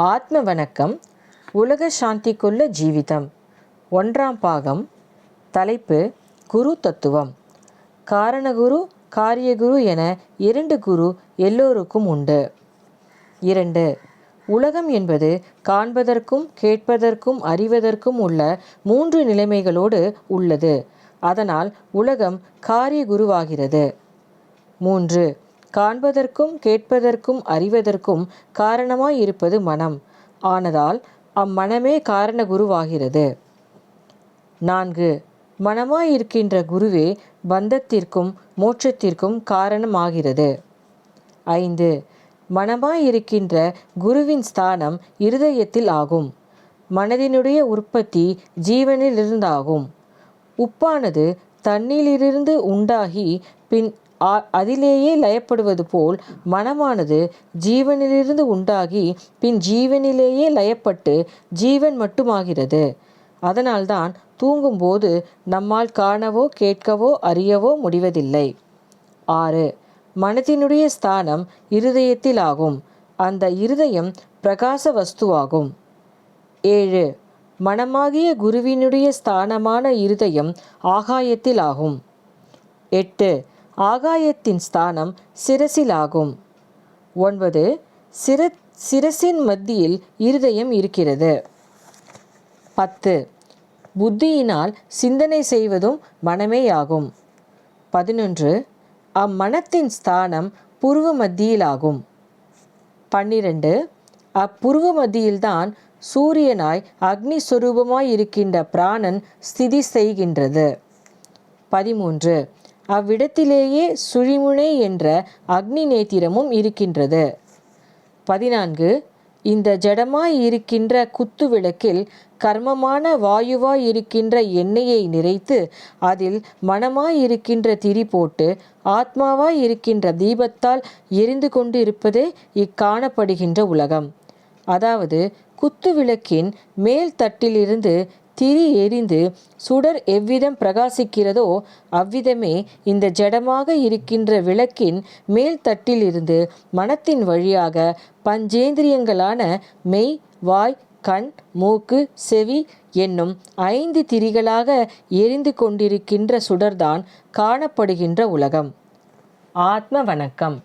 ஆத்ம வணக்கம். உலக சாந்திக்குள்ள ஜீவிதம். 1ஆம் பாகம். தலைப்பு குரு தத்துவம். காரணகுரு, காரியகுரு என 2 குரு எல்லோருக்கும் உண்டு. 2. உலகம் என்பது காண்பதற்கும் கேட்பதற்கும் அறிவதற்கும் உள்ள 3 நிலைமைகளோடு உள்ளது. அதனால் உலகம் காரிய குருவாகிறது. 3. காண்பதற்கும் கேட்பதற்கும் அறிவதற்கும் காரணமாயிருப்பது மனம். ஆனதால் அம்மனமே காரண குருவாகிறது. 4. மனமாயிருக்கின்ற குருவே பந்தத்திற்கும் மோட்சத்திற்கும் காரணமாகிறது. 5. மனமாயிருக்கின்ற குருவின் ஸ்தானம் இருதயத்தில் ஆகும். மனதினுடைய உற்பத்தி ஜீவனிலிருந்தாகும். உப்பானது தண்ணீரிலிருந்து உண்டாகி பின் அதிலேயே லயப்படுவது போல் மனமானது ஜீவனிலிருந்து உண்டாகி பின் ஜீவனிலேயே லயப்பட்டு ஜீவன் மட்டுமாகிறது. அதனால்தான் தூங்கும்போது நம்மால் காணவோ கேட்கவோ அறியவோ முடிவதில்லை. 6. மனதினுடைய ஸ்தானம் இருதயத்தில் ஆகும். அந்த இருதயம் பிரகாச வஸ்துவாகும். 7. மனமாகிய குருவினுடைய ஸ்தானமான இருதயம் ஆகாயத்தில் ஆகும். 8. ஆகாயத்தின் ஸ்தானம் சிரசிலாகும். 9. சிரசின் மத்தியில் இருதயம் இருக்கிறது. 10. புத்தியினால் சிந்தனை செய்வதும் மனமேயாகும். 11. அம்மனத்தின் ஸ்தானம் புருவ மத்தியிலாகும். 12. அப்புருவ மத்தியில்தான் சூரியனாய் அக்னி சொரூபமாயிருக்கின்ற பிராணன் ஸ்திதி செய்கின்றது. 13. அவ்விடத்திலேயே சுழிமுனை என்ற அக்னி நேத்திரமும் இருக்கின்றது. 14. இந்த ஜடமாயிருக்கின்ற குத்து விளக்கில் கர்மமான வாயுவாயிருக்கின்ற எண்ணெயை நிறைத்து அதில் மனமாயிருக்கின்ற திரி போட்டு ஆத்மாவாயிருக்கின்ற தீபத்தால் எரிந்து கொண்டு இருப்பதே இக்காணப்படுகின்ற உலகம். அதாவது குத்து விளக்கின் மேல் தட்டிலிருந்து திரி எரிந்து சுடர் எவ்விதம் பிரகாசிக்கிறதோ அவ்விதமே இந்த ஜடமாக இருக்கின்ற விளக்கின் மேல் தட்டிலிருந்து மனத்தின் வழியாக பஞ்சேந்திரியங்களான மெய், வாய், கண், மூக்கு, செவி என்னும் 5 திரிகளாக எரிந்து கொண்டிருக்கின்ற சுடர்தான் காணப்படுகின்ற உலகம். ஆத்ம வணக்கம்.